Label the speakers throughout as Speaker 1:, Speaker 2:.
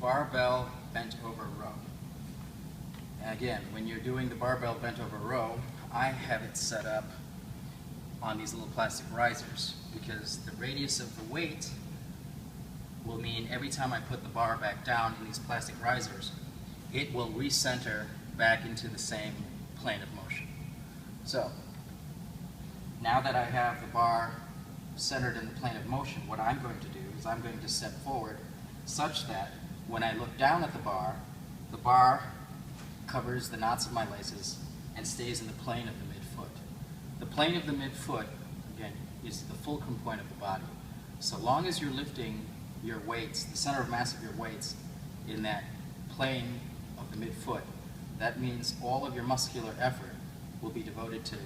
Speaker 1: barbell bent over row. And again, when you're doing the barbell bent over row, I have it set up on these little plastic risers because the radius of the weight will mean every time I put the bar back down in these plastic risers, it will recenter back into the same plane of motion. So, now that I have the bar centered in the plane of motion, what I'm going to do is I'm going to step forward such that when I look down at the bar covers the knots of my laces and stays in the plane of the midfoot. The plane of the midfoot, again, is the fulcrum point of the body. So long as you're lifting your weights, the center of mass of your weights, in that plane of the midfoot, that means all of your muscular effort will be devoted to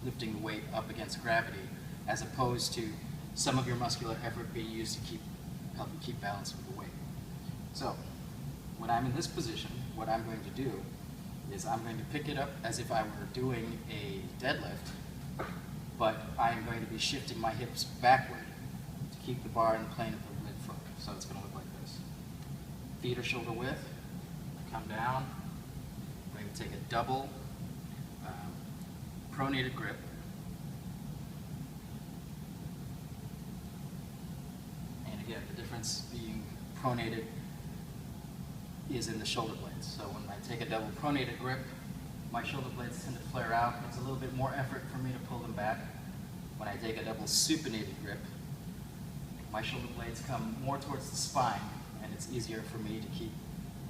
Speaker 1: lifting the weight up against gravity, as opposed to some of your muscular effort being used to help you keep balance with the weight. So, when I'm in this position, what I'm going to do is I'm going to pick it up as if I were doing a deadlift, but I'm going to be shifting my hips backward to keep the bar in the plane of the midfoot. So it's going to look like this. Feet are shoulder width, come down. I'm going to take a double pronated grip. And again, the difference being pronated is in the shoulder blades. So when I take a double pronated grip, my shoulder blades tend to flare out. It's a little bit more effort for me to pull them back. When I take a double supinated grip, my shoulder blades come more towards the spine, and it's easier for me to keep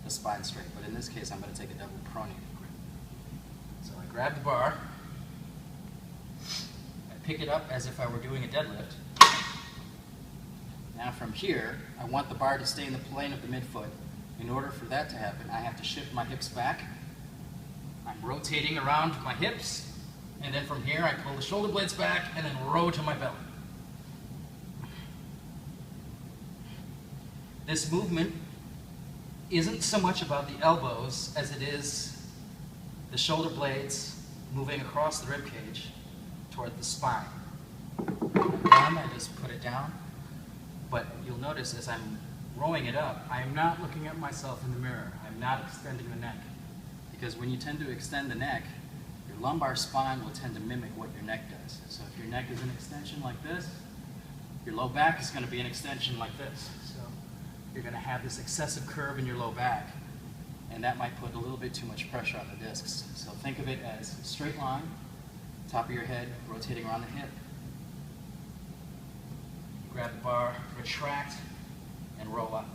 Speaker 1: the spine straight. But in this case, I'm going to take a double pronated grip. So I grab the bar, I pick it up as if I were doing a deadlift. Now from here, I want the bar to stay in the plane of the midfoot. In order for that to happen, I have to shift my hips back. I'm rotating around my hips, and then from here I pull the shoulder blades back and then row to my belly. This movement isn't so much about the elbows as it is the shoulder blades moving across the rib cage toward the spine. I just put it down, but you'll notice as I'm rowing it up, I am not looking at myself in the mirror. I'm not extending the neck. Because when you tend to extend the neck, your lumbar spine will tend to mimic what your neck does. So if your neck is an extension like this, your low back is going to be an extension like this. So you're going to have this excessive curve in your low back, and that might put a little bit too much pressure on the discs. So think of it as a straight line, top of your head, rotating around the hip. Grab the bar, retract, and roll up.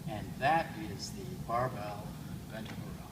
Speaker 1: And that is the barbell bent over row.